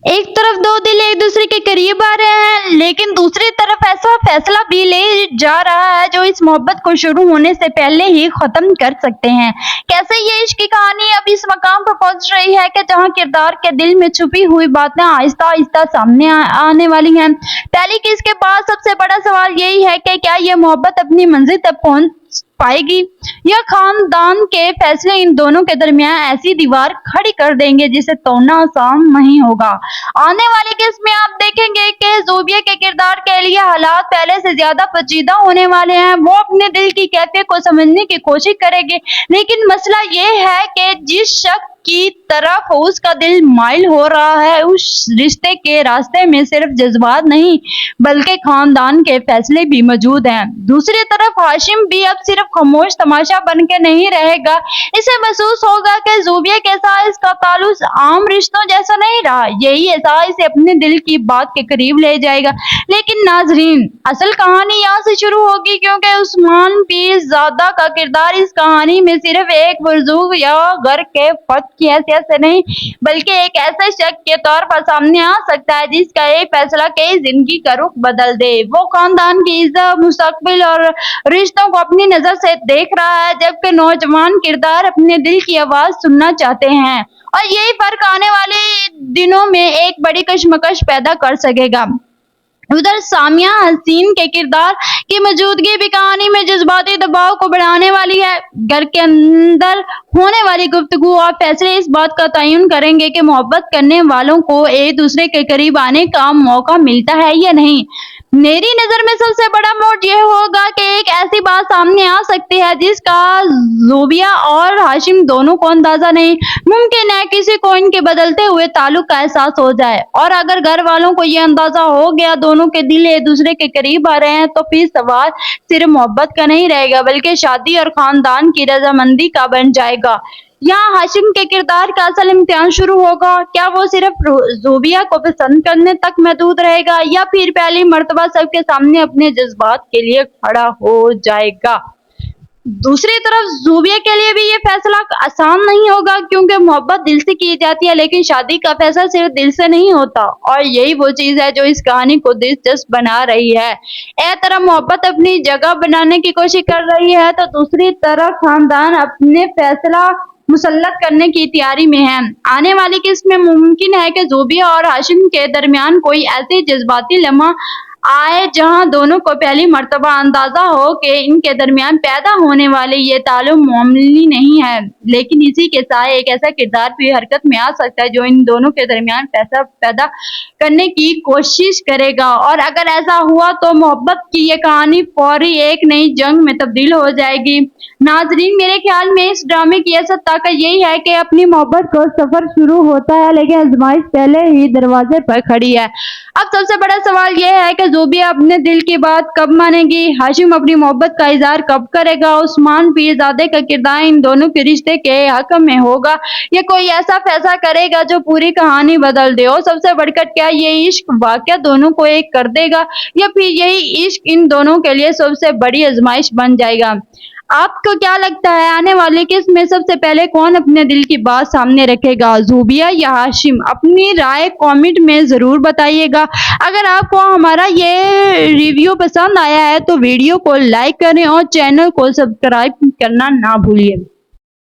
एक तरफ दो दिल एक दूसरे के करीब आ रहे हैं, लेकिन दूसरी तरफ ऐसा फैसला भी ले जा रहा है जो इस मोहब्बत को शुरू होने से पहले ही खत्म कर सकते हैं। कैसे ये इश्क की कहानी अब इस मकाम पर पहुंच रही है कि जहां किरदार के दिल में छुपी हुई बातें आहिस्ता आहिस्ता सामने आने वाली हैं। पहली किस के बाद सबसे बड़ा सवाल यही है कि क्या ये मोहब्बत अपनी मंजिल तक पहुंच पाएगी, या खानदान के फैसले इन दोनों के दरमियान ऐसी दीवार खड़ी कर देंगे जिसे तोड़ना आसान नहीं होगा। आने वाली किस्त में आप देखेंगे कि ज़ोबिया के किरदार के लिए हालात पहले से ज्यादा पेचीदा होने वाले हैं। वो अपने दिल की कैफियत को समझने की कोशिश करेंगे, लेकिन मसला ये है कि जिस शख्स की तरफ उसका दिल माइल हो रहा है, उस रिश्ते के रास्ते में सिर्फ जज्बात नहीं बल्कि खानदान के फैसले भी मौजूद हैं। दूसरी तरफ हाशिम भी अब सिर्फ खामोश तमाशा बन के नहीं रहेगा। इसे महसूस होगा कि ज़ोबिया के साथ इसका ताल्लुक आम रिश्तों जैसा नहीं रहा। यही एहसास इसे अपने दिल की बात के करीब ले जाएगा। लेकिन नाजरीन, असल कहानी यहाँ से शुरू होगी, क्योंकि उस्मान पीरजादा का किरदार इस कहानी में सिर्फ एक बुजुर्ग या घर के फर्द की हैसियत से नहीं बल्कि एक ऐसे शख्स के तौर पर सामने आ सकता है जिसका एक फैसला कई जिंदगी का रुख बदल दे। वो खानदान की इज्जत, मुस्तकबिल और रिश्तों को अपनी नजर से देख रहा है, जबकि नौजवान किरदार अपने दिल की आवाज सुनना चाहते हैं। और यही फर्क आने वाले दिनों में एक बड़ी कशमकश पैदा कर सकेगा। उधर सामिया हसीन के किरदार की मौजूदगी भी कहानी में जज्बाती दबाव को बढ़ाने वाली है। घर के अंदर होने वाली गुफ्तगू और फैसले इस बात का तयन करेंगे कि मोहब्बत करने वालों को एक दूसरे के करीब आने का मौका मिलता है या नहीं। मेरी नजर में सबसे बड़ा मोड़ यह होगा कि एक ऐसी बात सामने आ सकती है जिसका ज़ोबिया और हाशिम दोनों को अंदाजा नहीं। मुमकिन है किसी को इनके बदलते हुए ताल्लुक का एहसास हो जाए, और अगर घर वालों को यह अंदाजा हो गया दोनों के दिल एक दूसरे के करीब आ रहे हैं, तो फिर सवाल सिर्फ मोहब्बत का नहीं रहेगा बल्कि शादी और खानदान की रजामंदी का बन जाएगा। यहाँ हाशिम के किरदार का असल इम्तिहान शुरू होगा। क्या वो सिर्फ ज़ोबिया को पसंद करने तक महदूद रहेगा, या फिर पहली मर्तबा सबके सामने अपने जज्बात के लिए खड़ा हो जाएगा। दूसरी तरफ ज़ोबिया के लिए भी ये फैसला आसान नहीं होगा, क्योंकि मोहब्बत दिल से की जाती है, लेकिन शादी का फैसला सिर्फ दिल से नहीं होता। और यही वो चीज है जो इस कहानी को दिलचस्प बना रही है। एक तरफ मोहब्बत अपनी जगह बनाने की कोशिश कर रही है, तो दूसरी तरफ खानदान अपने फैसला मुसल्लत करने की तैयारी में है। आने वाली किस्त में मुमकिन है कि ज़ोबिया और हाशिम के दरमियान कोई ऐसी जज्बाती लम्हा आए जहां दोनों को पहली मर्तबा अंदाजा हो कि इनके दरमियान पैदा होने वाले ये ताल्लुक मामूली नहीं है, लेकिन इसी के साथ एक ऐसा किरदार भी हरकत में आ सकता है जो इन दोनों के दरमियान फैसला पैदा करने की कोशिश करेगा। और अगर ऐसा हुआ तो मोहब्बत की ये कहानी फौरी एक नई जंग में तब्दील हो जाएगी। नाजरीन, मेरे ख्याल में इस ड्रामे की असल ताकत यही है कि अपनी मोहब्बत को सफर शुरू होता है, लेकिन आजमाइश पहले ही दरवाजे पर खड़ी है। अब सबसे बड़ा सवाल यह है कि ज़ोबिया अपने दिल की बात कब मानेगी, हाशिम अपनी मोहब्बत का इजहार कब करेगा, उस्मान पीरजादे का किरदार इन दोनों के रिश्ते के हक में होगा, या कोई ऐसा फैसला करेगा जो पूरी कहानी बदल दे। और सबसे बढ़कर क्या ये इश्क वाकया दोनों को एक कर देगा, या फिर यही इश्क इन दोनों के लिए सबसे बड़ी आजमाइश बन जाएगा। आपको क्या लगता है, आने वाले किस्त में सबसे पहले कौन अपने दिल की बात सामने रखेगा, ज़ोबिया या हाशिम? अपनी राय कमेंट में ज़रूर बताइएगा। अगर आपको हमारा ये रिव्यू पसंद आया है तो वीडियो को लाइक करें और चैनल को सब्सक्राइब करना ना भूलिए।